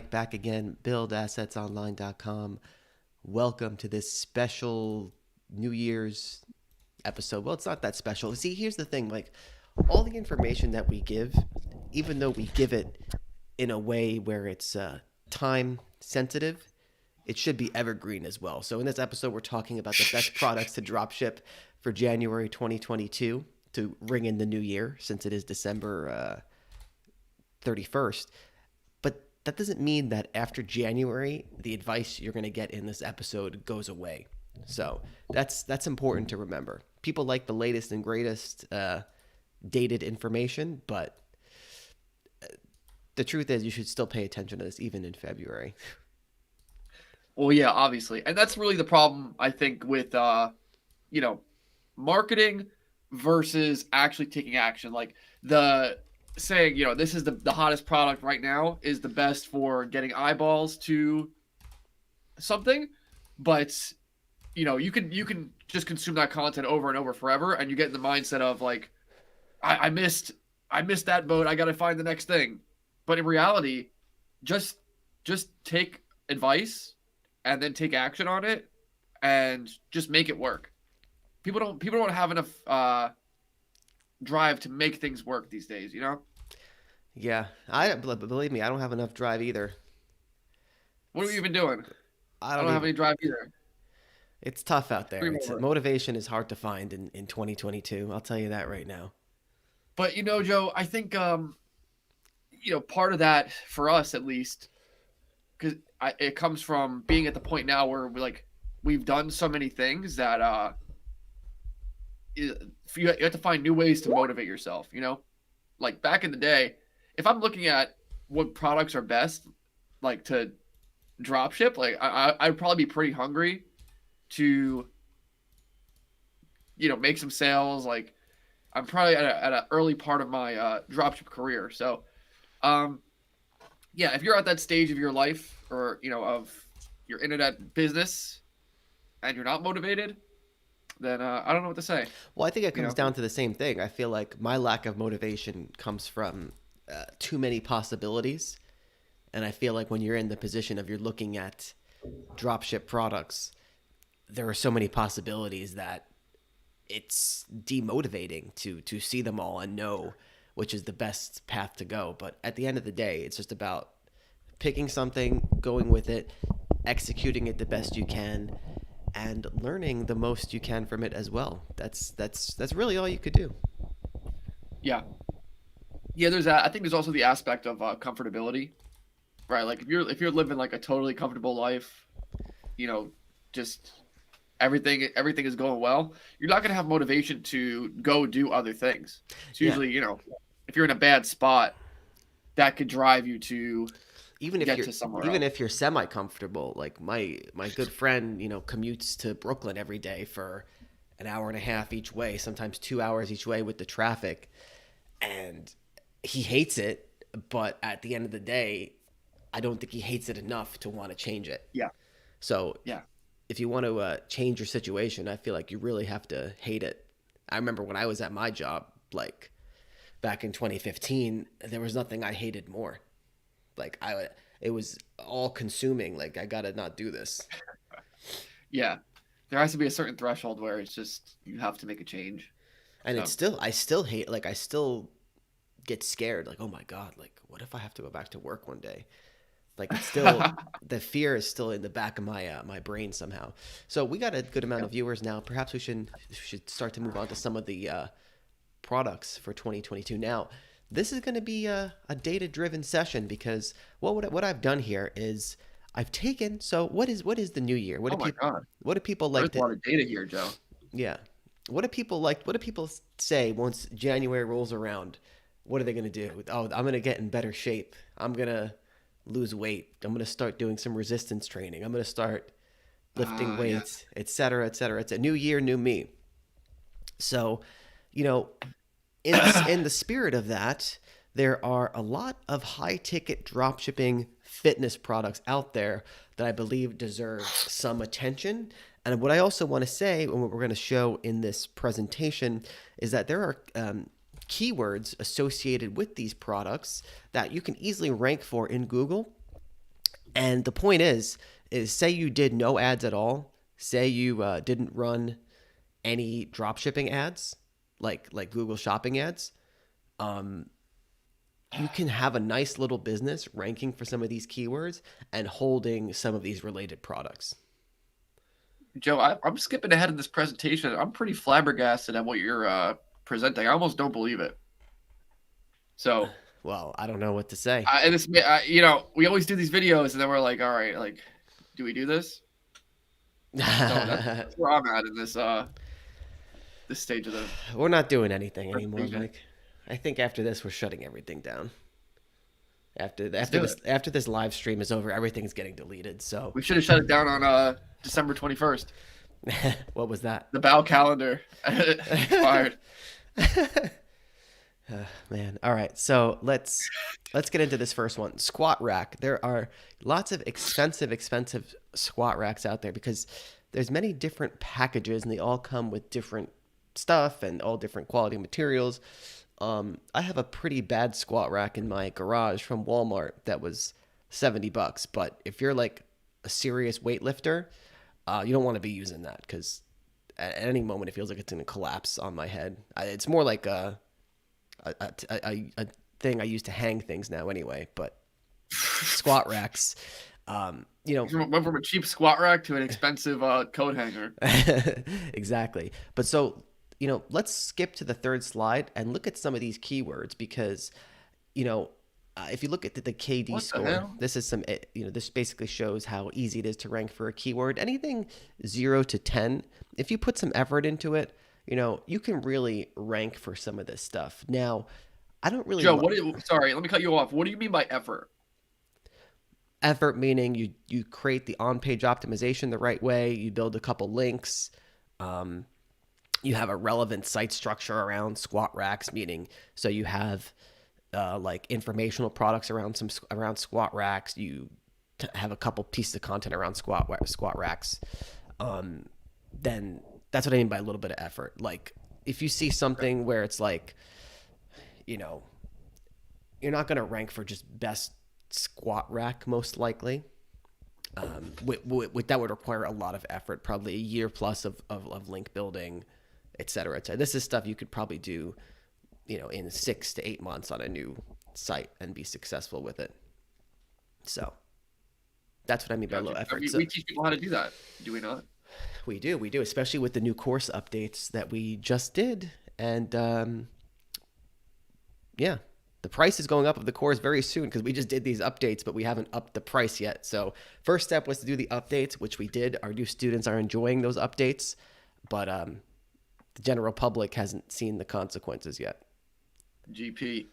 Back again, buildassetsonline.com. Welcome to this special New Year's episode. Well, it's not that special. See, here's the thing, like all the information that we give, even though we give it in a way where it's time sensitive, it should be evergreen as well. So in this episode, we're talking about the best products to dropship for January 2022 to ring in the new year, since it is December 31st. But that doesn't mean that after January, the advice you're going to get in this episode goes away. So that's important to remember. People like the latest and greatest dated information, but the truth is you should still pay attention to this even in February. Well, yeah, obviously. And that's really the problem, I think, with marketing versus actually taking action. Like the saying, this is the hottest product right now is the best for getting eyeballs to something, but you can just consume that content over and over forever, and you get in the mindset of like, I missed that boat, I gotta find the next thing. But in reality, just take advice and then take action on it and just make it work. People don't have enough drive to make things work these days, Yeah, I believe me, I don't have enough drive either. What have you been doing? I I don't don't have even. any drive either. It's tough out there. Scream It's over it. motivation is hard to find in 2022. I'll tell you that right now. But Joe, I think part of that for us at least, because it comes from being at the point now where we've done so many things that you have to find new ways to motivate yourself. Like back in the day, if I'm looking at what products are best, like to drop ship, like I'd probably be pretty hungry to make some sales. Like I'm probably at an early part of my dropship career. So um yeah, if you're at that stage of your life, or of your internet business, and you're not motivated, then I don't know what to say. Well, I think it You comes know, down to the same thing. I feel like my lack of motivation comes from too many possibilities. And I feel like when you're in the position of you're looking at dropship products, there are so many possibilities that it's demotivating to see them all and know which is the best path to go. But at the end of the day, it's just about picking something, going with it, executing it the best you can, and learning the most you can from it as well. That's really all you could do. yeah, yeah. There's that. I think there's also the aspect of comfortability, right? Like if you're living like a totally comfortable life, you know, just everything is going well, you're not gonna have motivation to go do other things. It's Yeah, usually, if you're in a bad spot, that could drive you to even if get you're to somewhere even else. if you're semi comfortable, like my good friend, commutes to Brooklyn every day for an hour and a half each way, sometimes 2 hours each way with the traffic, and he hates it. But at the end of the day, I don't think he hates it enough to want to change it. Yeah, So yeah. if you want to change your situation, I feel like you really have to hate it. I remember when I was at my job, like back in 2015, there was nothing I hated more. Like it was all consuming. Like I gotta not do this. Yeah. There has to be a certain threshold where it's just you have to make a change. And So I still hate. Like I still get scared. Like oh my god. Like what if I have to go back to work one day? Like it's still the fear is still in the back of my brain somehow. So we got a good amount yeah. of viewers now. Perhaps we should start to move on to some of the products for 2022. Now, this is going to be a data-driven session because what I've done here is I've taken. So what is the new year? Oh my God. What do people There's like a to? lot of data here, Joe. Yeah, what do people like? What do people say once January rolls around? What are they going to do? Oh, I'm going to get in better shape. I'm going to lose weight. I'm going to start doing some resistance training. I'm going to start lifting Yeah. weights, et cetera, et cetera. It's a new year, new me. So, you know, in the spirit of that, there are a lot of high ticket dropshipping fitness products out there that I believe deserve some attention. And what I also want to say, and what we're going to show in this presentation, is that there are keywords associated with these products that you can easily rank for in Google And the point is say you did no ads at all. Say you didn't run any drop shipping ads, like Google Shopping ads. Um, you can have a nice little business ranking for some of these keywords and holding some of these related products. Joe, I'm skipping ahead in this presentation. I'm pretty flabbergasted at what you're presenting. I almost don't believe it. So, Well, I don't know what to say. and this, we always do these videos, and then we're like, all right, like, do we do this? So that's where I'm at in this stage of the We're not doing anything anymore, presentation. Mike. I think after this, we're shutting everything down. After Let's after do this it. after this live stream is over, everything's getting deleted. So, We should have shut it down on December 21st. what was that? The bow calendar expired. Man. All right. So let's get into this first one. Squat rack. There are lots of expensive squat racks out there because there's many different packages and they all come with different stuff and all different quality materials. I have a pretty bad squat rack in my garage from Walmart that was $70. But if you're like a serious weightlifter, you don't want to be using that because at any moment it feels like it's going to collapse on my head. It's more like a thing I use to hang things now anyway, but squat racks, Went from a cheap squat rack to an expensive coat hanger. exactly. But so, let's skip to the third slide and look at some of these keywords because, if you look at the KD What the score, hell? this is this basically shows how easy it is to rank for a keyword. Anything 0 to 10, if you put some effort into it, you can really rank for some of this stuff. Now, I don't really Joe, sorry, let me cut you off. What do you mean by effort? effort meaning you create the on-page optimization the right way, you build a couple links, you have a relevant site structure around squat racks, meaning so you have like informational products around squat racks. You have a couple pieces of content around squat racks. Then that's what I mean by a little bit of effort. Like if you see something where it's like, you're not going to rank for just best squat rack most likely. That would require a lot of effort, probably a year plus of link building, et cetera, et cetera. This is stuff you could probably do, in 6 to 8 months on a new site and be successful with it. So that's what I mean by low effort. We teach people how to do that, do we not? We do, especially with the new course updates that we just did. And yeah, the price is going up of the course very soon because we just did these updates, but we haven't upped the price yet. So first step was to do the updates, which we did. Our new students are enjoying those updates, but the general public hasn't seen the consequences yet. GP,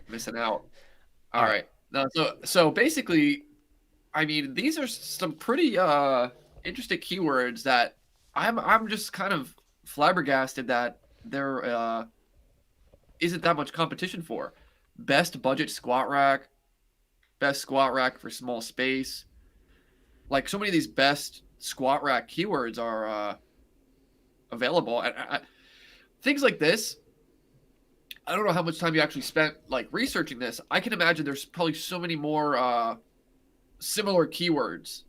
missing out. All right. Now, so basically, I mean, these are some pretty interesting keywords that I'm just kind of flabbergasted that there isn't that much competition for. Best budget squat rack, best squat rack for small space. Like so many of these best squat rack keywords are available, and things like this. I don't know how much time you actually spent like researching this. I can imagine there's probably so many more similar keywords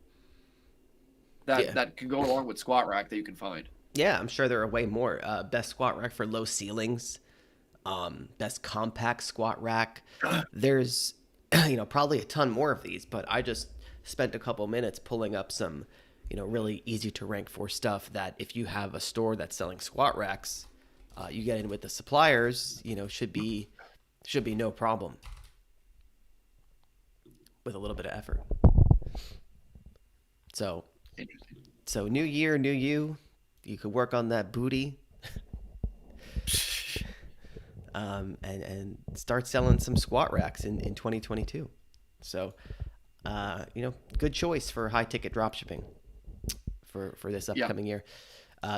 that can go along with squat rack that you can find. Yeah, I'm sure there are way more. Best squat rack for low ceilings. Best compact squat rack. There's, probably a ton more of these, but I just spent a couple minutes pulling up some, really easy to rank for stuff that if you have a store that's selling squat racks, you get in with the suppliers, should be no problem with a little bit of effort. So, Interesting. new year, new you. You could work on that booty. And start selling some squat racks in 2022. So, good choice for high ticket dropshipping for this upcoming year.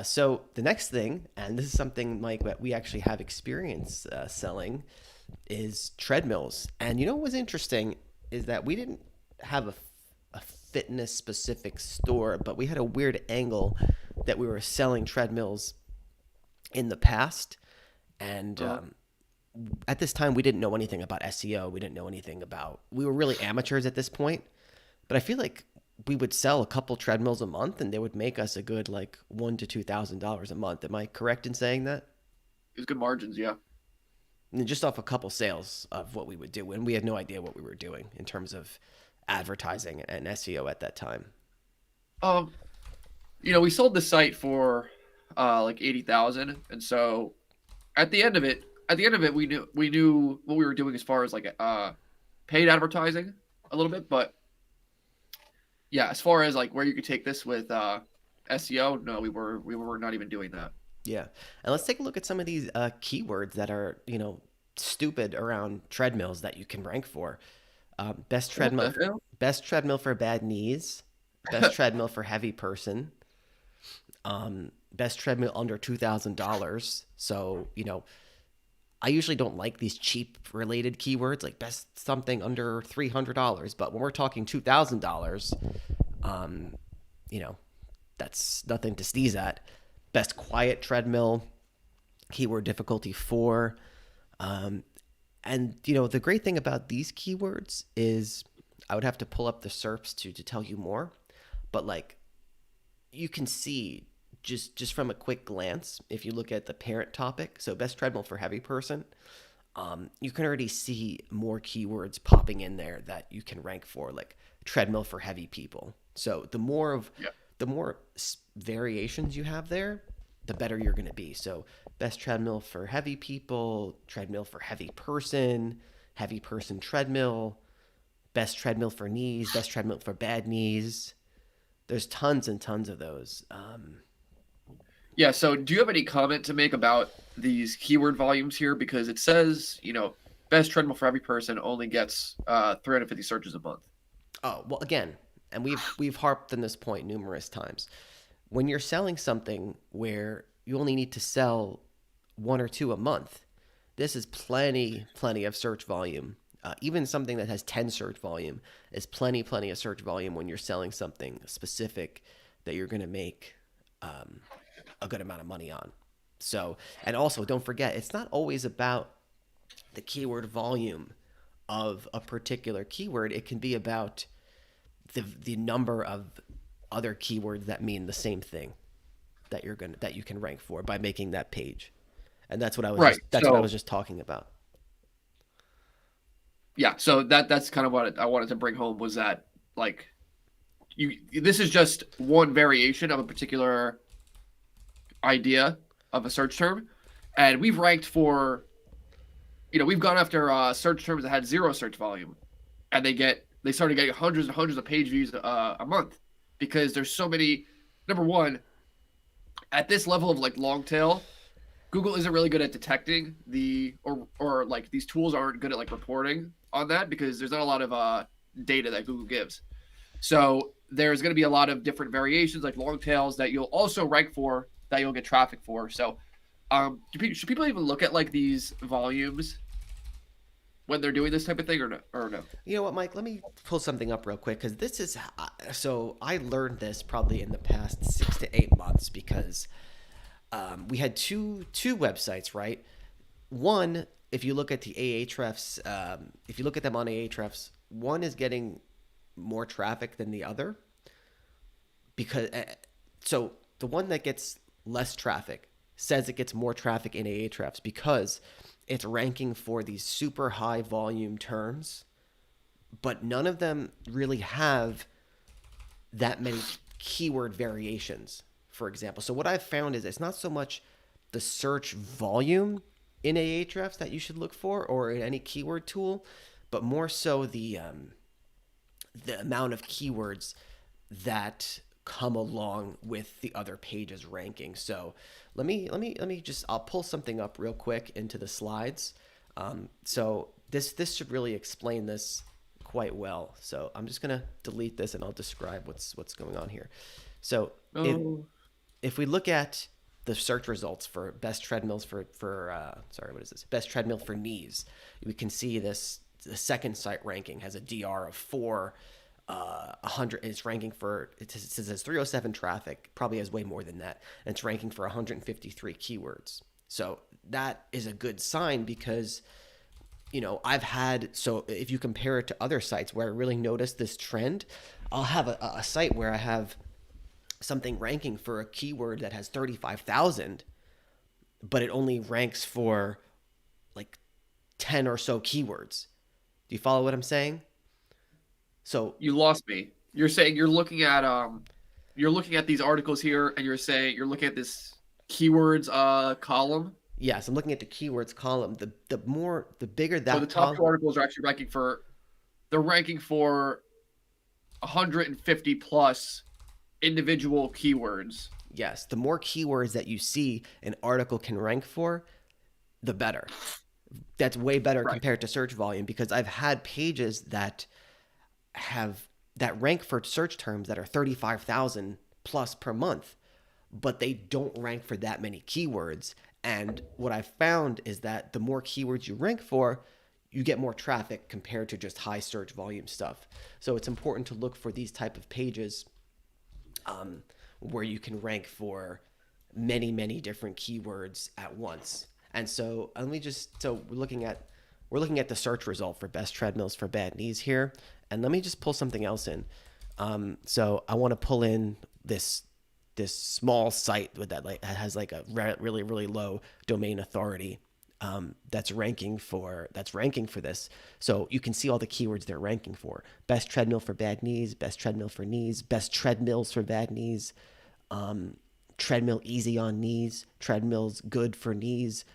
So the next thing, and this is something, Mike, that we actually have experience selling, is treadmills. And what was interesting is that we didn't have a fitness specific store, but we had a weird angle that we were selling treadmills in the past. And at this time, we didn't know anything about SEO. We didn't know anything about. We were really amateurs at this point. But I feel like we would sell a couple treadmills a month, and they would make us a good like $1,000 to $2,000 a month. Am I correct in saying that? It's good margins, yeah. And just off a couple sales of what we would do, and we had no idea what we were doing in terms of advertising and SEO at that time. Um, we sold the site for like 80,000, and so at the end of it, we knew what we were doing as far as like paid advertising a little bit, but yeah, as far as like where you could take this with SEO, no, we were not even doing that. Yeah, and let's take a look at some of these keywords that are stupid around treadmills that you can rank for. Best What the treadmill, hell? best treadmill for bad knees, best treadmill for heavy person, best treadmill under $2,000. So I usually don't like these cheap related keywords like best something under $300, but when we're talking $2,000, um, you know, that's nothing to sneeze at. Best quiet treadmill, keyword difficulty 4. Um, and the great thing about these keywords is I would have to pull up the SERPs to tell you more, but like you can see just from a quick glance, if you look at the parent topic, so best treadmill for heavy person, you can already see more keywords popping in there that you can rank for, like treadmill for heavy people. So Yeah. the more variations you have there, the better you're going to be. So best treadmill for heavy people, treadmill for heavy person treadmill, best treadmill for knees, best treadmill for bad knees. There's tons and tons of those. Yeah, so do you have any comment to make about these keyword volumes here? Because it says, best treadmill for every person only gets 350 searches a month. Oh, well, again, and we've harped on this point numerous times. When you're selling something where you only need to sell one or two a month, this is plenty of search volume. Even something that has 10 search volume is plenty of search volume when you're selling something specific that you're going to make a good amount of money on. So, and also don't forget, it's not always about the keyword volume of a particular keyword. It can be about the number of other keywords that mean the same thing that you can rank for by making that page. And Right. that's what I was just talking about. Yeah, so that's kind of what I wanted to bring home was that like this is just one variation of a particular idea of a search term, and we've ranked for we've gone after search terms that had zero search volume, and they started getting hundreds and hundreds of page views a month because there's so many. Number one, at this level of like long tail, Google isn't really good at detecting or like these tools aren't good at like reporting on that because there's not a lot of data that Google gives. So there's going to be a lot of different variations like long tails that you'll also rank for that you'll get traffic for. So should people even look at like these volumes when they're doing this type of thing or no? Or no? You know what, Mike? Let me pull something up real quick because this is so I learned this probably in the past 6 to 8 months because we had two websites, right? One, if you look at the Ahrefs, if you look at them on Ahrefs, one is getting more traffic than the other because so the one that gets less traffic says it gets more traffic in Ahrefs because it's ranking for these super high volume terms, but none of them really have that many keyword variations, for example. So what I've found is it's not so much the search volume in Ahrefs that you should look for or in any keyword tool, but more so the amount of keywords that come along with the other pages ranking. So let me just I'll pull something up real quick into the slides. So this should really explain this quite well. So I'm just gonna delete this and I'll describe what's going on here. So Oh. if we look at the search results for best treadmills for sorry, what is this? Best treadmill for knees. We can see this the second site ranking has a DR of 4. 100 it's ranking for it says 307 traffic, probably has way more than that, and it's ranking for 153 keywords. So that is a good sign because I've had, so if you compare it to other sites where I really noticed this trend, I'll have a site where I have something ranking for a keyword that has 35,000, but it only ranks for like 10 or so keywords. Do you follow what I'm saying? So, You lost me. You're saying you're looking at these articles here, and you're saying you're looking at this keywords column. yes, I'm looking at the keywords column. The bigger So the that top column, two articles are actually ranking for 150 plus individual keywords. yes, the more keywords that you see an article can rank for, the better. That's way better Right. compared to search volume because I've had pages that rank for search terms that are 35,000 plus per month, but they don't rank for that many keywords. And what I found is that the more keywords you rank for, you get more traffic compared to just high search volume stuff. So it's important to look for these type of pages where you can rank for many different keywords at once. And so we're looking at the search result for best treadmills for bad knees here, and let me just pull something else in. So I want to pull in this small site with that has like a really low domain authority that's ranking for this. So you can see all the keywords they're ranking for: best treadmill for bad knees, best treadmill for knees, best treadmills for bad knees, treadmill easy on knees, treadmills good for knees,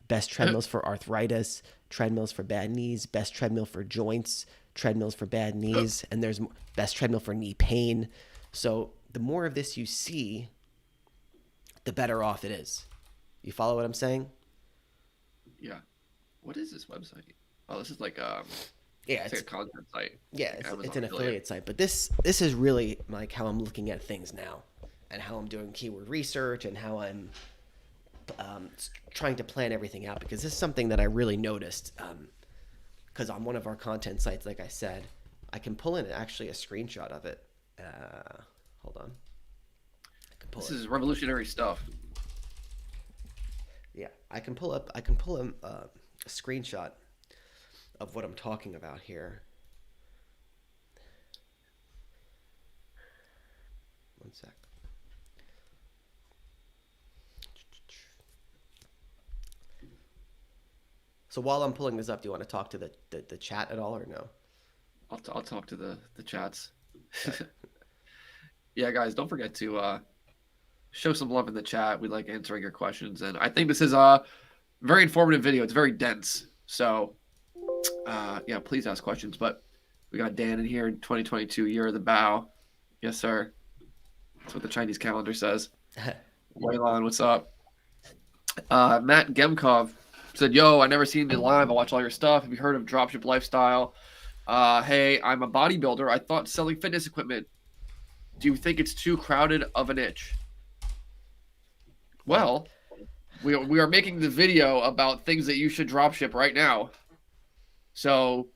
best treadmills for arthritis, treadmills for bad knees, best treadmill for joints, treadmills for bad knees, and there's best treadmill for knee pain. So the more of this you see, the better off it is. You follow what I'm saying? Yeah. What is this website? Oh, this is Yeah, it's like a content site. yeah, Like it's Amazon an affiliate site, but this is really like how I'm looking at things now, and how I'm doing keyword research, and how I'm trying to plan everything out, because this is something that I really noticed. Because on one of our content sites, like I said, I can pull in actually a screenshot of it. Hold on, I can pull This it. is revolutionary stuff. Yeah, I can pull a screenshot of what I'm talking about here. One sec. So while I'm pulling this up, do you want to talk to the chat at all, or no? I'll talk to the chats. Okay. Yeah, guys, don't forget to show some love in the chat. We like answering your questions, and I think this is a very informative video. It's very dense, so yeah, please ask questions. But we got Dan in here in 2022, year of the bow. Yes, sir. That's what the Chinese calendar says. Waylon, what's up? Matt Gemkov said, "Yo, I never seen you live. I watch all your stuff. Have you heard of Dropship Lifestyle? Hey, I'm a bodybuilder. I thought selling fitness equipment. Do you think it's too crowded of a niche?" Well, we are making the video about things that you should dropship right now. So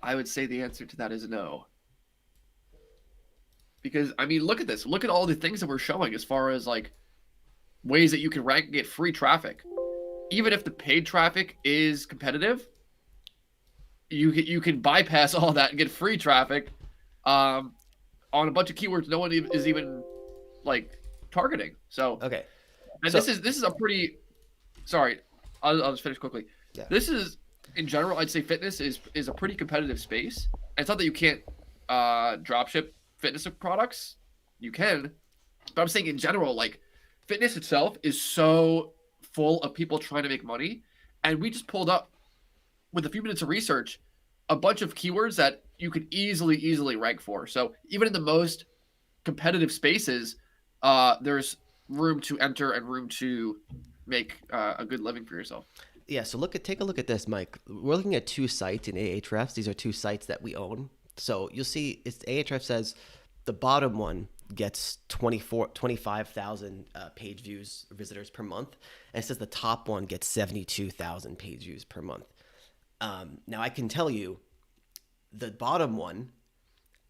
I would say the answer to that is no. Because I mean, look at this. Look at all the things that we're showing as far as like ways that you can rank and get free traffic. Even if the paid traffic is competitive, you can bypass all that and get free traffic on a bunch of keywords no one is even like targeting. So Okay. and So- this is a pretty sorry, I'll just finish quickly. Yeah. This is in general, I'd say fitness is a pretty competitive space. And it's not that you can't dropship fitness products. You can, but I'm saying in general, like fitness itself is so full of people trying to make money. And we just pulled up with a few minutes of research a bunch of keywords that you could easily rank for. So even in the most competitive spaces, there's room to enter and room to make a good living for yourself. Yeah, so take a look at this, Mike. We're looking at two sites in Ahrefs. These are two sites that we own. So you'll see Ahrefs says the bottom one gets 25,000 page views, visitors per month. And it says the top one gets 72,000 page views per month. Now I can tell you the bottom one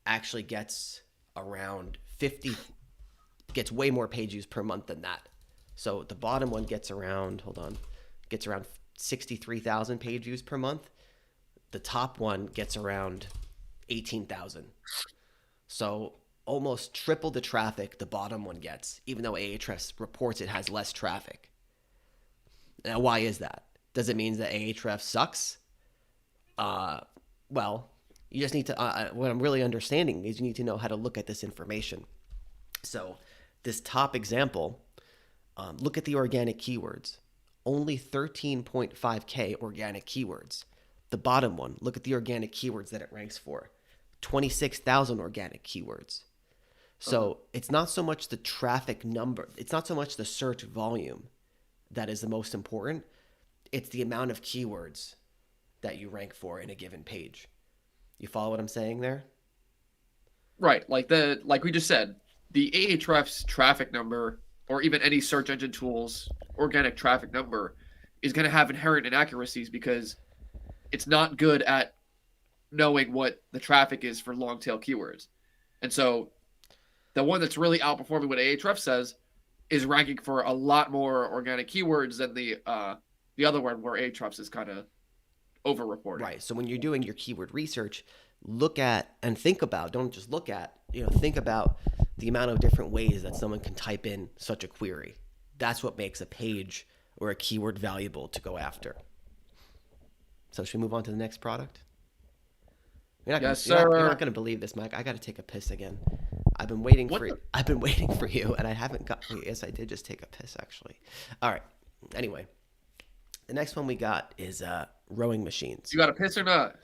actually gets around 50, gets way more page views per month than that. So the bottom one gets around 63,000 page views per month. The top one gets around 18,000. So almost triple the traffic the bottom one gets, even though Ahrefs reports it has less traffic. Now, why is that? Does it mean that Ahrefs sucks? Uh, well, you just need to. What I'm really understanding is you need to know how to look at this information. So, this top example, look at the organic keywords. Only 13.5K organic keywords. The bottom one, look at the organic keywords that it ranks for. 26,000 organic keywords. So it's not so much the traffic number, it's not so much the search volume that is the most important. It's the amount of keywords that you rank for in a given page. You follow what I'm saying there? Right. Like we just said, the Ahrefs traffic number, or even any search engine tools organic traffic number, is going to have inherent inaccuracies because it's not good at knowing what the traffic is for long tail keywords. And so the one that's really outperforming what Ahrefs says is ranking for a lot more organic keywords than the other one where Ahrefs is kind of over-reporting. Right. So when you're doing your keyword research, look at and think about, don't just look at, think about the amount of different ways that someone can type in such a query. That's what makes a page or a keyword valuable to go after. So should we move on to the next product? Yes, You're sir. not going to believe this, Mike. I got to take a piss again. I've been waiting for you, and I haven't got. Yes, I did just take a piss, actually. All right. Anyway, the next one we got is rowing machines. You got a piss or not?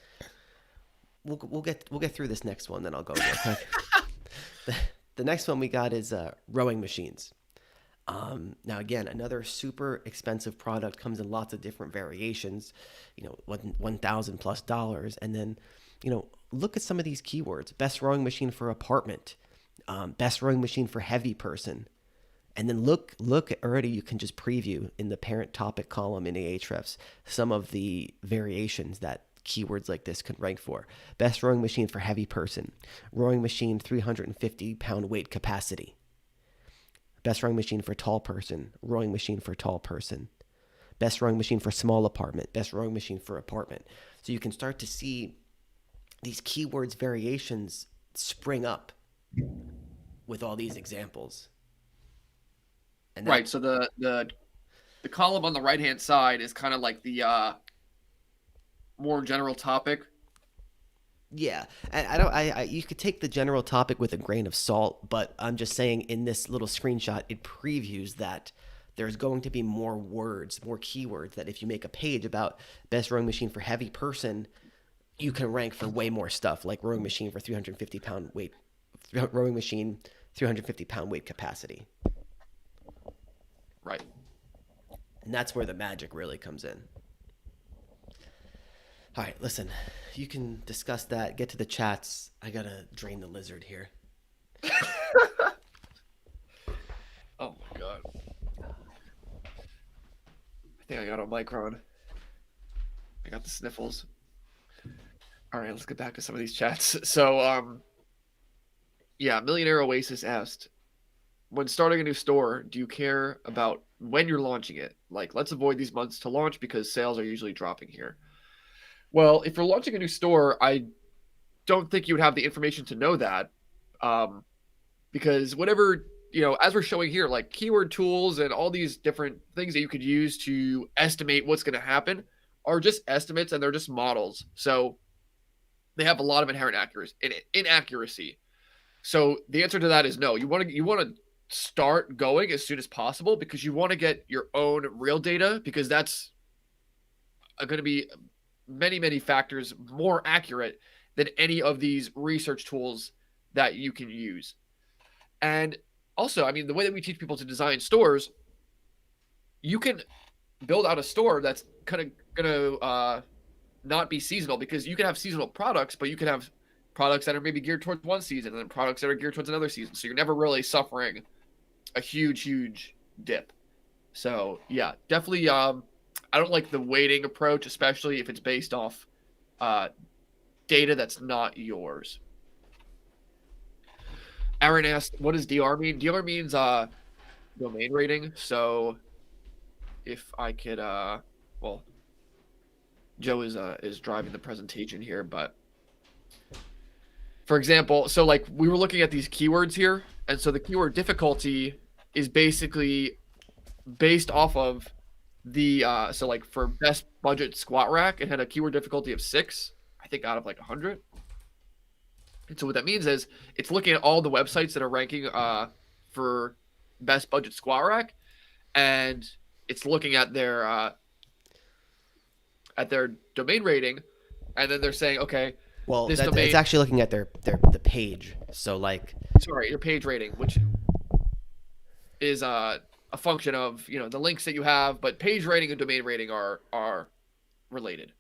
We'll get through this next one, then I'll go real quick. The next one we got is rowing machines. Now again, another super expensive product, comes in lots of different variations, $1,000+ and then, look at some of these keywords: best rowing machine for apartment, best rowing machine for heavy person. And then look already, you can just preview in the parent topic column in Ahrefs some of the variations that keywords like this could rank for. Best rowing machine for heavy person, rowing machine 350-pound weight capacity. Best rowing machine for tall person, rowing machine for tall person. Best rowing machine for small apartment, best rowing machine for apartment. So you can start to see these keywords variations spring up with all these examples. And right. So the column on the right-hand side is kind of like the more general topic. Yeah, and you could take the general topic with a grain of salt, but I'm just saying in this little screenshot, it previews that there's going to be more words, more keywords, that if you make a page about best rowing machine for heavy person, you can rank for way more stuff, like rowing machine for 350-pound weight, rowing machine 350-pound weight capacity. Right. And that's where the magic really comes in. All right, listen, you can discuss that. Get to the chats. I got to drain the lizard here. Oh, my God. I think I got a micron. I got the sniffles. All right, let's get back to some of these chats. So, yeah, Millionaire Oasis asked, when starting a new store, do you care about when you're launching it? Like, let's avoid these months to launch because sales are usually dropping here. Well, if you're launching a new store, I don't think you would have the information to know that, because whatever, as we're showing here, like keyword tools and all these different things that you could use to estimate what's going to happen are just estimates, and they're just models. So they have a lot of inherent inaccuracy. So the answer to that is no. You want to start going as soon as possible because you want to get your own real data, because that's going to be many, many factors more accurate than any of these research tools that you can use. And also, I mean, the way that we teach people to design stores, you can build out a store that's kind of going to not be seasonal, because you can have seasonal products, but you can have products that are maybe geared towards one season and then products that are geared towards another season. So you're never really suffering a huge dip. So yeah, definitely, I don't like the weighting approach, especially if it's based off data that's not yours. Aaron asked, what does DR mean? DR means domain rating. So if I could, well, Joe is driving the presentation here, but For example, so like we were looking at these keywords here, and so the keyword difficulty is basically based off of the so like for best budget squat rack, it had a keyword difficulty of 6, I think out of like 100. And so what that means is it's looking at all the websites that are ranking for best budget squat rack, and it's looking at their domain rating, and then they're saying, okay, Well, this it's domain, actually looking at the page. So like, sorry, your page rating, which is a function of the links that you have, but page rating and domain rating are related.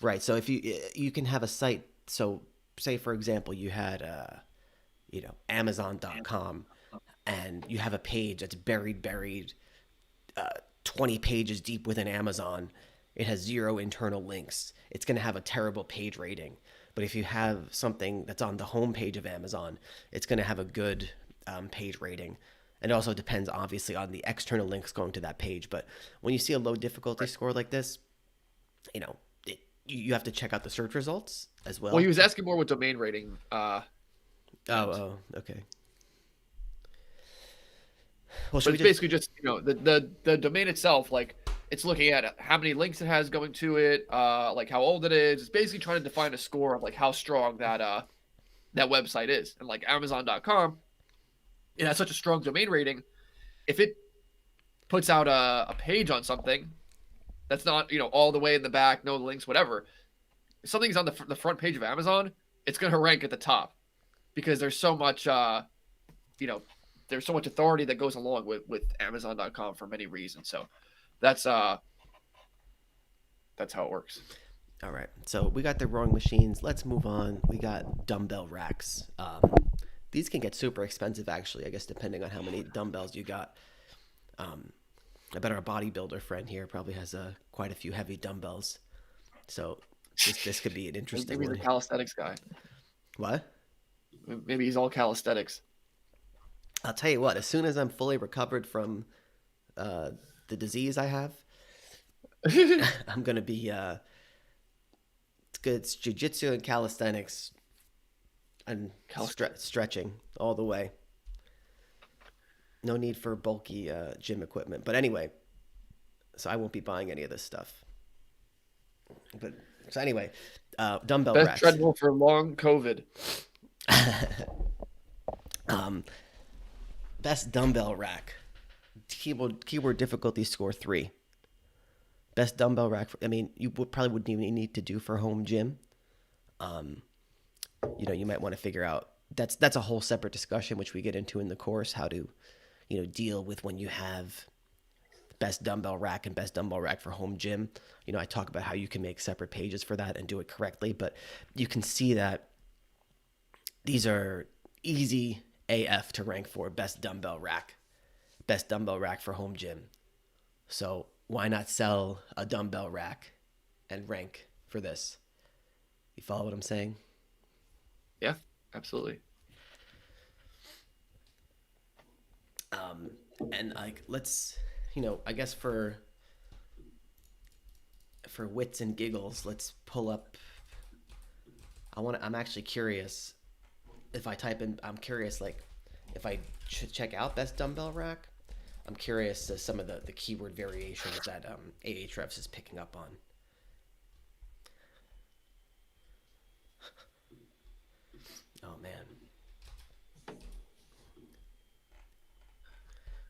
right. So if you can have a site. So say for example, you had Amazon.com, and you have a page that's buried 20 pages deep within Amazon. It has 0 internal links. It's going to have a terrible page rating. But if you have something that's on the home page of Amazon, it's going to have a good page rating. And it also depends, obviously, on the external links going to that page. But when you see a low difficulty score like this, you have to check out the search results as well. Well, he was asking more with domain rating. Okay. Well, But it's basically just the domain itself, like it's looking at how many links it has going to it, like how old it is. It's basically trying to define a score of like how strong that website is. And like Amazon.com, it has such a strong domain rating. If it puts out a page on something that's not all the way in the back, no links, whatever, if something's on the front page of Amazon, it's going to rank at the top because there's so much there's so much authority that goes along with Amazon.com for many reasons. So that's how it works. All right. So we got the rowing machines. Let's move on. We got dumbbell racks. These can get super expensive, actually, I guess, depending on how many dumbbells you got. I bet our bodybuilder friend here probably has quite a few heavy dumbbells. So this could be an interesting Maybe one. he's a calisthenics guy. What? Maybe he's all calisthenics. I'll tell you what, as soon as I'm fully recovered from the disease I have, I'm going to be it's good. It's jiu-jitsu and calisthenics and stretching all the way. No need for bulky gym equipment. But anyway, so I won't be buying any of this stuff. But so anyway, dumbbell Best racks. treadmill for long COVID. Best dumbbell rack. Keyword difficulty score 3. Best dumbbell rack. You probably wouldn't even need to do for home gym. You might want to figure out that's a whole separate discussion which we get into in the course, how to deal with when you have best dumbbell rack and best dumbbell rack for home gym. I talk about how you can make separate pages for that and do it correctly, but you can see that these are easy AF to rank for best dumbbell rack for home gym. So why not sell a dumbbell rack and rank for this? You follow what I'm saying? Yeah, absolutely. And like, let's, I guess for wits and giggles, let's pull up. I'm actually curious if I type in, I'm curious, like if I check out best dumbbell rack, I'm curious to some of the keyword variations that Ahrefs is picking up on. Oh man.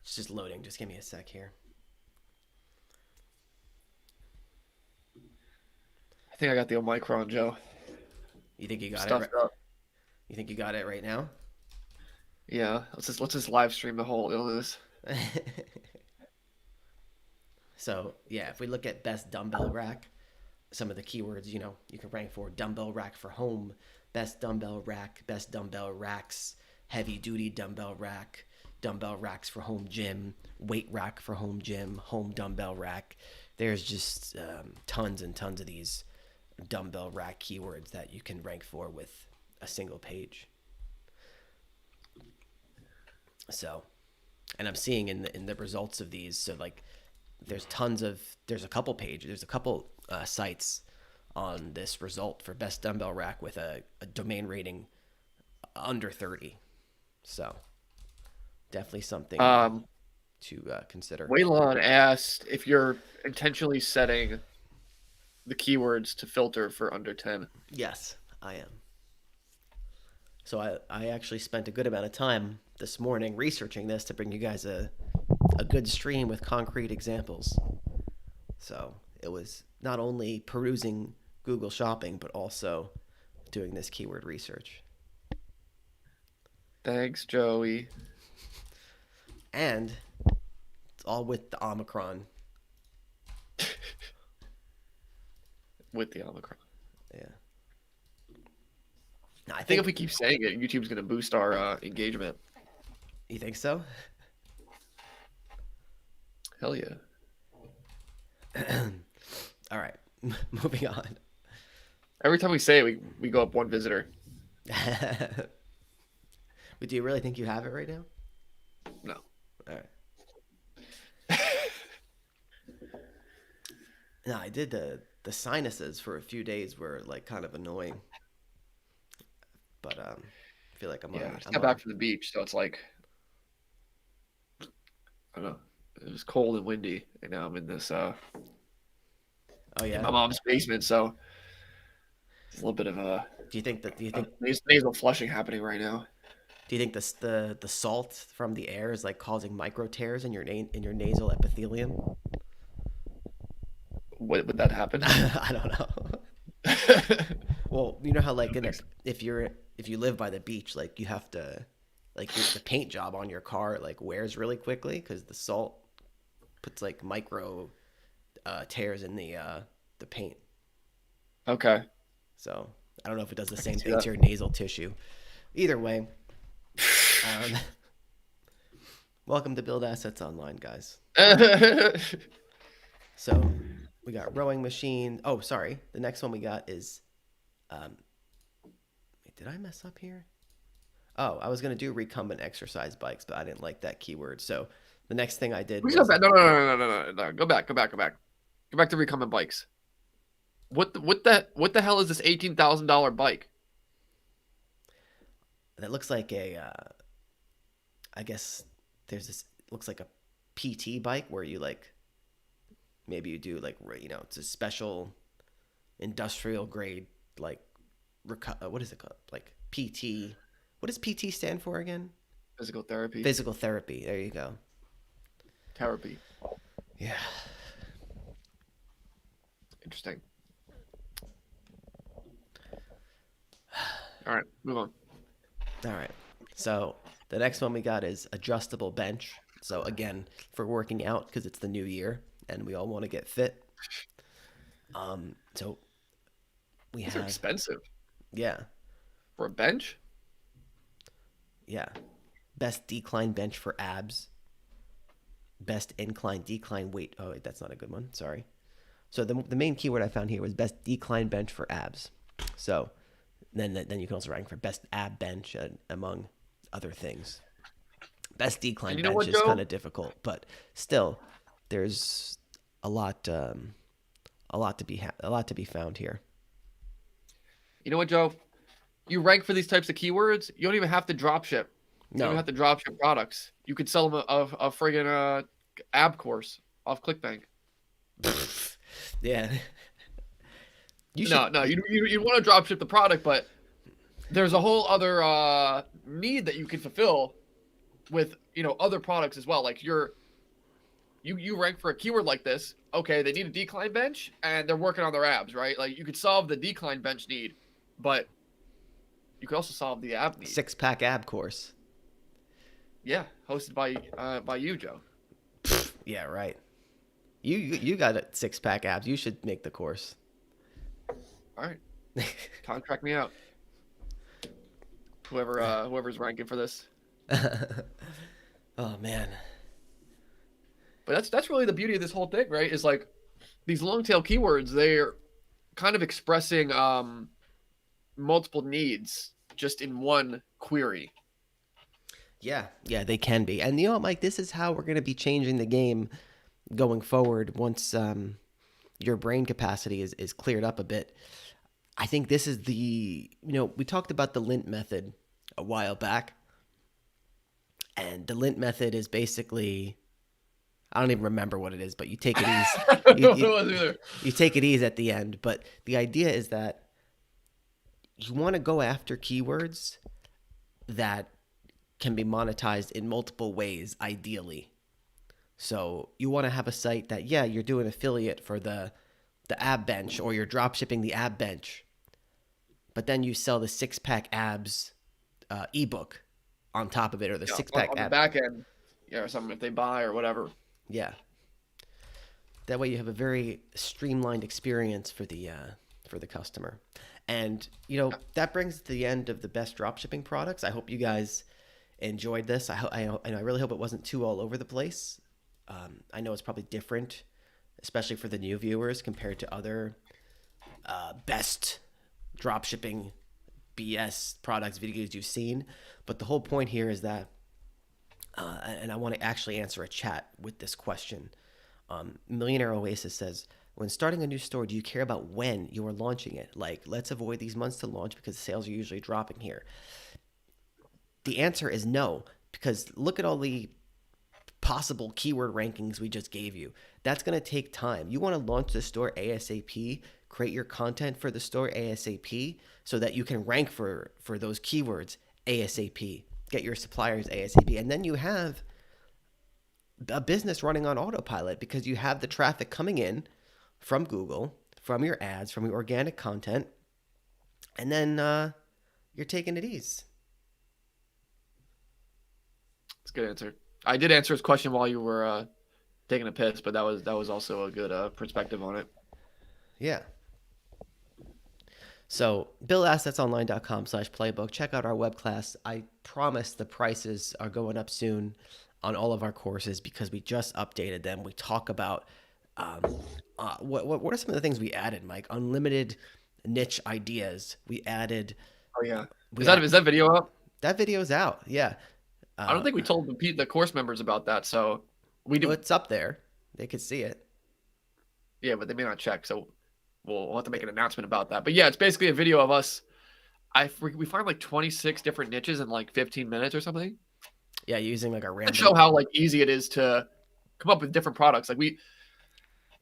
It's just loading. Just give me a sec here. I think I got the Omicron, Joe. You think you got Stuffed it? up. You think you got it right now? Yeah, let's just live stream the whole illness. So yeah, if we look at best dumbbell rack, some of the keywords, you can rank for dumbbell rack for home, best dumbbell rack, best dumbbell racks, heavy duty dumbbell rack, dumbbell racks for home gym, weight rack for home gym, home dumbbell rack. There's just tons and tons of these dumbbell rack keywords that you can rank for with a single page. So, and I'm seeing in the results of these, so like there's a couple pages, there's a couple sites on this result for best dumbbell rack with a domain rating under 30. So definitely something Um, to consider. Waylon asked if you're intentionally setting the keywords to filter for under 10. Yes, I am. So I actually spent a good amount of time this morning researching this to bring you guys a good stream with concrete examples. So it was not only perusing Google Shopping, but also doing this keyword research. Thanks, Joey. And it's all with the Omicron. With the Omicron. Yeah. No, I think if we keep saying it, YouTube's going to boost our engagement. You think so? Hell yeah. All right. Moving on. Every time we say it, we go up one visitor. But do you really think you have it right now? No. All right. No, I did the sinuses for a few days were like kind of annoying. But I feel like I'm I got back from the beach, so it's like I don't know. It was cold and windy, and now I'm in this oh yeah, in my mom's basement, so it's a little bit of a do you think nasal flushing happening right now? Do you think the salt from the air is like causing micro tears in your nasal epithelium? Would that happen? I don't know. Well, you know how like if you live by the beach, like you have to like the paint job on your car like wears really quickly because the salt puts like micro tears in the paint. Okay. So I don't know if it does the same thing to your nasal tissue. Either way, welcome to Build Assets Online, guys. So we got rowing machine. Oh, sorry. The next one we got is, wait, did I mess up here? Oh, I was gonna do recumbent exercise bikes, but I didn't like that keyword. So the next thing I did was no. Go back to recumbent bikes. What the hell is this $18,000 bike? That looks like a, I guess there's this looks like a PT bike where you like, maybe you do like it's a special industrial grade like what is it called, like PT. What does PT stand for again? Physical therapy. Physical therapy. There you go. Therapy. Yeah. Interesting. All right, move on. All right. So the next one we got is adjustable bench. So again, for working out because it's the new year and we all want to get fit. So we These are expensive. Yeah. For a bench? Yeah. Best decline bench for abs. Best incline decline weight. Oh, wait, that's not a good one. Sorry. So the main keyword I found here was best decline bench for abs. So then you can also rank for best ab bench among other things. Best decline bench is kind of difficult, but still, there's a lot to be found here. You know what, Joe? You rank for these types of keywords. You don't even have to drop ship. You don't have to drop ship products. You could sell them a friggin' ab course off ClickBank. Yeah. You want to drop ship the product, but there's a whole other need that you can fulfill with other products as well. Like you rank for a keyword like this. Okay, they need a decline bench and they're working on their abs, right? Like you could solve the decline bench need, but you could also solve the ab need. 6-pack ab course. Yeah, hosted by you, Joe. Yeah, right. You got a 6-pack abs. You should make the course. All right. Contract me out. Whoever's ranking for this. Oh man. But that's really the beauty of this whole thing, right? Is like these long tail keywords, they're kind of expressing multiple needs just in one query. Yeah, they can be. And Mike, this is how we're going to be changing the game going forward once your brain capacity is cleared up a bit. I think this is we talked about the lint method a while back. And the lint method is basically, I don't even remember what it is, but you take it easy. I don't know You, what it you, was either. you take it easy at the end. But the idea is that you want to go after keywords that can be monetized in multiple ways, ideally. So you want to have a site that, yeah, you're doing affiliate for the ab bench, or you're drop shipping the ab bench, but then you sell the six pack abs ebook on top of it, or the Yeah, six pack on the ab. back end, yeah, or something if they buy or whatever. Yeah. That way you have a very streamlined experience for the customer. And that brings to the end of the best dropshipping products. I hope you guys enjoyed this. And I really hope it wasn't too all over the place. I know it's probably different, especially for the new viewers, compared to other best dropshipping BS products videos you've seen. But the whole point here is that, and I want to actually answer a chat with this question. Millionaire Oasis says, when starting a new store, do you care about when you are launching it? Like, let's avoid these months to launch because sales are usually dropping here. The answer is no, because look at all the possible keyword rankings we just gave you. That's going to take time. You want to launch the store ASAP, create your content for the store ASAP so that you can rank for those keywords ASAP, get your suppliers ASAP, and then you have a business running on autopilot because you have the traffic coming in from Google, from your ads, from your organic content, and then you're taking it easy. It's a good answer. I did answer his question while you were taking a piss, but that was also a good perspective on it. Yeah. So buildassetsonline.com/playbook. Check out our web class. I promise the prices are going up soon on all of our courses because we just updated them. We talk about what are some of the things we added, Mike? Unlimited niche ideas. We added. Oh yeah. Is that video up? That video's out. Yeah. I don't think we told the course members about that, so we do. It's up there. They could see it. Yeah, but they may not check, so we'll have to make an announcement about that. But yeah, it's basically a video of us. We find like 26 different niches in like 15 minutes or something. Yeah, using like a random. To show how like easy it is to come up with different products. Like we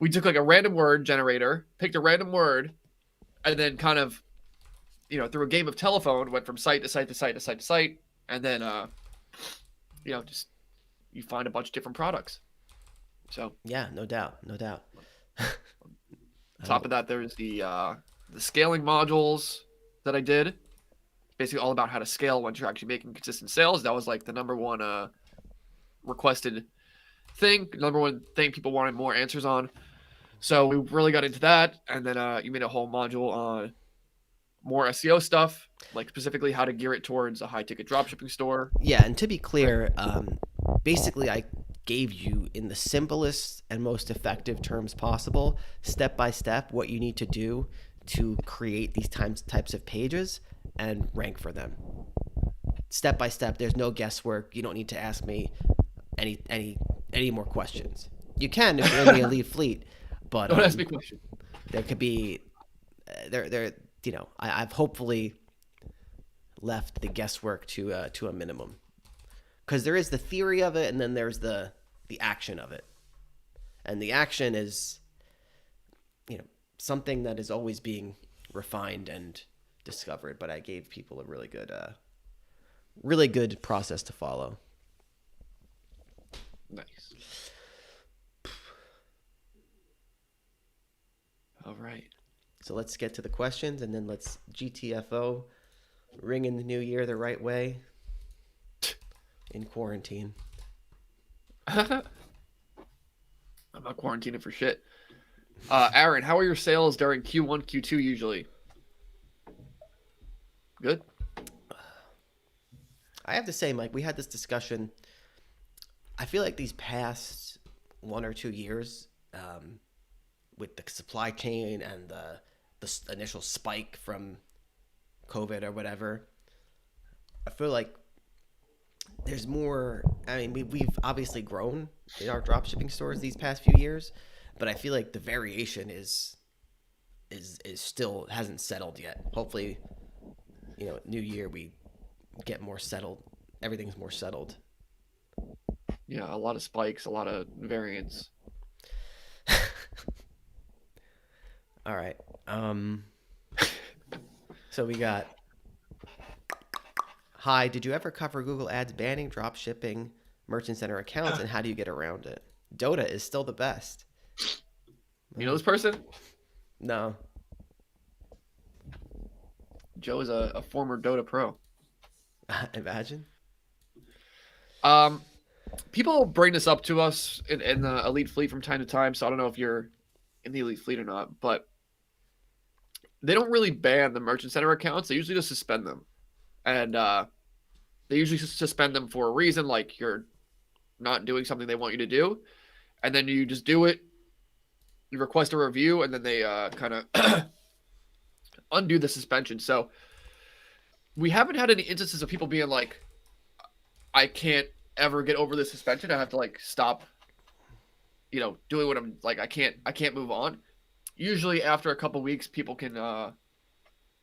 took like a random word generator, picked a random word, and then kind of, through a game of telephone, went from site to site to site to site to site, and then just you find a bunch of different products. So yeah, no doubt. On top of that, there's the scaling modules that I did. Basically all about how to scale once you're actually making consistent sales. That was like the number one requested thing, number one thing people wanted more answers on. So we really got into that. And then you made a whole module on more SEO stuff, like specifically how to gear it towards a high ticket dropshipping store. Yeah, and to be clear, basically I gave you in the simplest and most effective terms possible, step by step, what you need to do to create these types of pages and rank for them. Step by step. There's no guesswork. You don't need to ask me any more questions. You can if you're in the elite fleet, but don't ask me questions. There could be I've hopefully left the guesswork to a minimum, because there is the theory of it and then there's the action of it, and the action is something that is always being refined and discovered. But I gave people a really good process to follow. Nice. All right. So let's get to the questions, and then let's GTFO, ring in the new year the right way in quarantine. I'm not quarantining for shit. Aaron, how are your sales during Q1, Q2 usually? Good. I have to say, Mike, we had this discussion. I feel like these past 1 or 2 years, with the supply chain and the initial spike from COVID or whatever, I feel like there's more. I mean, we've obviously grown in our dropshipping stores these past few years, but I feel like the variation is still hasn't settled yet. Hopefully, new year we get more settled. Everything's more settled. Yeah, a lot of spikes, a lot of variants. All right. Um, so we got, hi, did you ever cover Google Ads banning drop shipping merchant center accounts, and how do you get around it? Dota is still the best. You know this person? No. Joe is a former Dota pro. Imagine. Um, People bring this up to us in the Elite Fleet from time to time, so I don't know if you're in the Elite Fleet or not, but they don't really ban the Merchant Center accounts. They usually just suspend them. And they usually suspend them for a reason, like you're not doing something they want you to do. And then you just do it, you request a review, and then they kind of undo the suspension. So we haven't had any instances of people being like, I can't ever get over the suspension. I have to like stop, doing what I'm like. I can't move on. Usually after a couple weeks, people can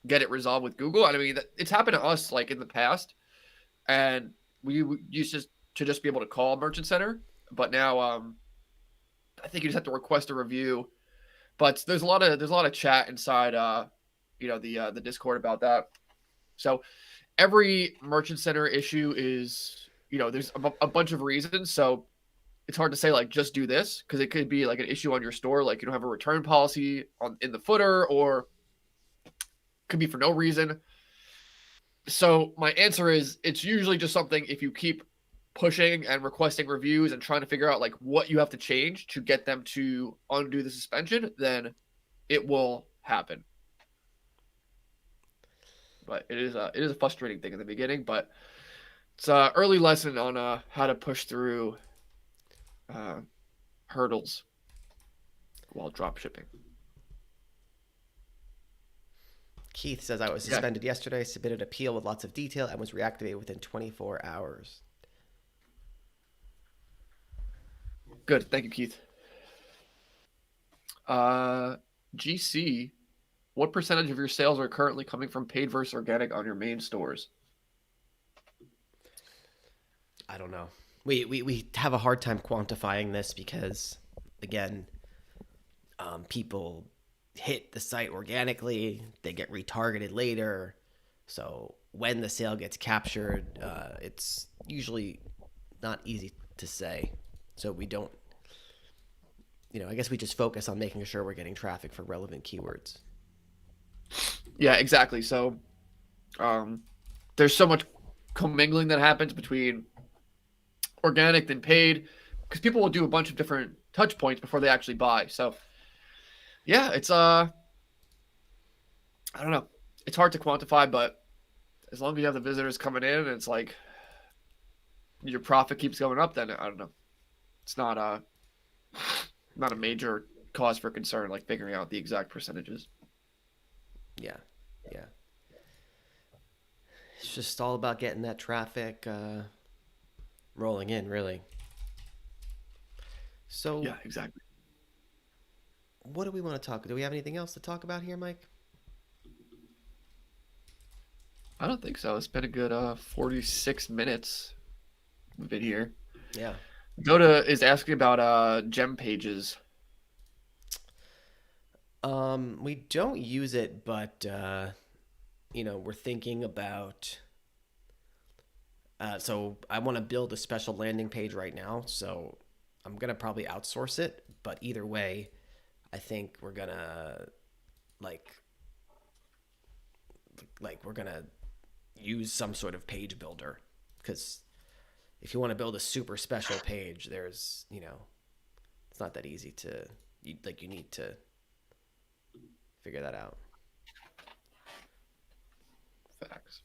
get it resolved with Google. And I mean, it's happened to us like in the past, and we used to just be able to call Merchant Center, but now I think you just have to request a review. But there's a lot of chat inside the Discord about that. So every Merchant Center issue is, there's a bunch of reasons. So it's hard to say like just do this, because it could be like an issue on your store, like you don't have a return policy in the footer, or could be for no reason. So my answer is it's usually just something, if you keep pushing and requesting reviews and trying to figure out like what you have to change to get them to undo the suspension, then it will happen. But it is a frustrating thing in the beginning, but it's an early lesson on how to push through hurdles while drop shipping. Keith says, I was suspended yesterday, submitted appeal with lots of detail, and was reactivated within 24 hours. Good. Thank you, Keith. GC, what percentage of your sales are currently coming from paid versus organic on your main stores? I don't know. We have a hard time quantifying this because, again, people hit the site organically, they get retargeted later. So when the sale gets captured, it's usually not easy to say. So we don't, I guess we just focus on making sure we're getting traffic for relevant keywords. Yeah, exactly. So there's so much commingling that happens between organic and paid, because people will do a bunch of different touch points before they actually buy. So yeah, it's I don't know. It's hard to quantify, but as long as you have the visitors coming in and it's like your profit keeps going up, then I don't know. It's not a major cause for concern, like figuring out the exact percentages. Yeah. It's just all about getting that traffic rolling in, really. So yeah, exactly. What do we want to talk? Do we have anything else to talk about here, Mike? I don't think so. It's been a good 46 minutes we've been here. Yeah. Dota is asking about gem pages. We don't use it, but we're thinking about. So I want to build a special landing page right now, so I'm gonna probably outsource it. But either way, I think we're gonna like we're gonna use some sort of page builder, because if you want to build a super special page, there's it's not that easy to you need to figure that out. Facts.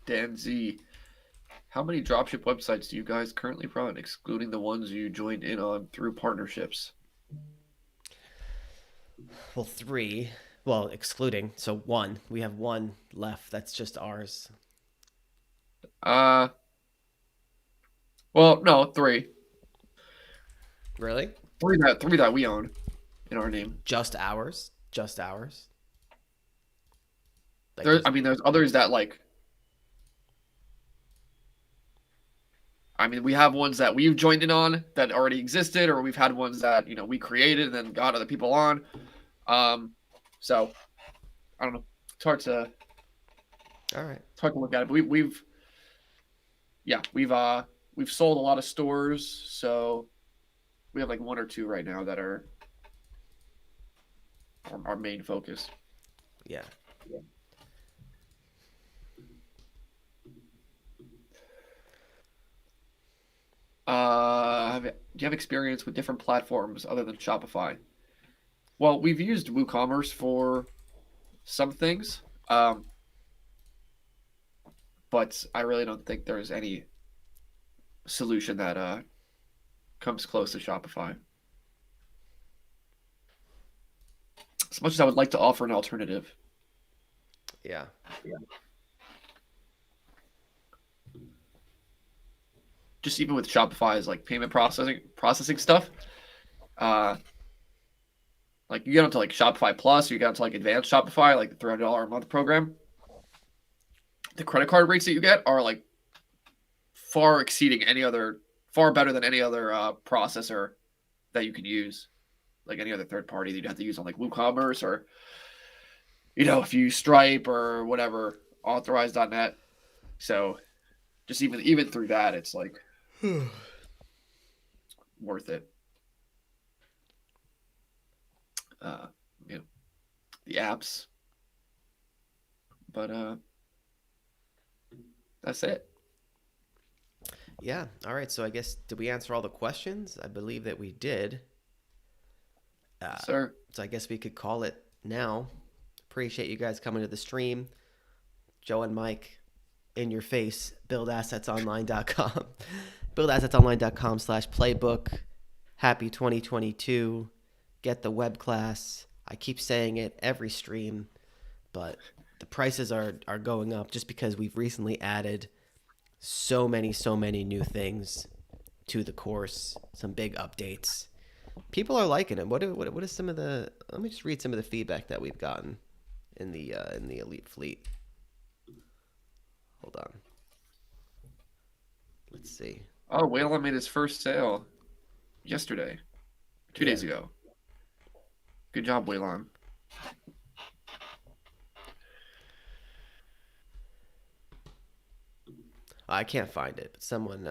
Dan Z, how many dropship websites do you guys currently run, excluding the ones you joined in on through partnerships? Well, 3. Well, excluding. So 1. We have 1 left. That's just ours. Well, no, 3. Really? Three that we own in our name. Just ours. Just ours. Like There, there's I mean, there's others that like. I mean, we have ones that we've joined in on that already existed, or we've had ones that we created and then got other people on. So I don't know. It's hard to all right. it's hard to look at it. But we've sold a lot of stores, so we have like one or two right now that are our main focus. Yeah. Do you have experience with different platforms other than Shopify? Well, we've used WooCommerce for some things, but I really don't think there's any solution that comes close to Shopify. As much as I would like to offer an alternative. Yeah. Just even with Shopify's like payment processing stuff, like you get onto like Shopify Plus, or you get onto like Advanced Shopify, like the $300 a month program. The credit card rates that you get are like far better than any other processor that you can use, like any other third party that you'd have to use on like WooCommerce, or if you use Stripe or whatever, Authorize.net. So just even through that, it's like worth it. The apps, but that's it. Yeah. All right. So I guess did we answer all the questions? I believe that we did. Sir, So I guess we could call it now. Appreciate you guys coming to the stream. Joe and Mike, in your face, buildassetsonline.com. buildassetsonline.com/playbook. Happy 2022. Get the web class. I keep saying it every stream, but the prices are going up just because we've recently added so many new things to the course, some big updates. People are liking it. What is some of the? Let me just read some of the feedback that we've gotten in the Elite Fleet. Hold on. Let's see. oh, Waylon made his first sale yesterday, 2 days ago. Good job, Waylon. I can't find it, but someone,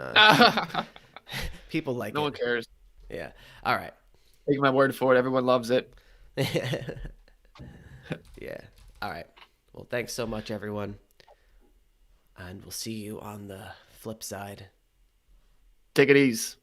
people like No it. one cares. Yeah. All right. Take my word for it. Everyone loves it. Yeah. All right. Well, thanks so much, everyone. And we'll see you on the flip side. Take it easy.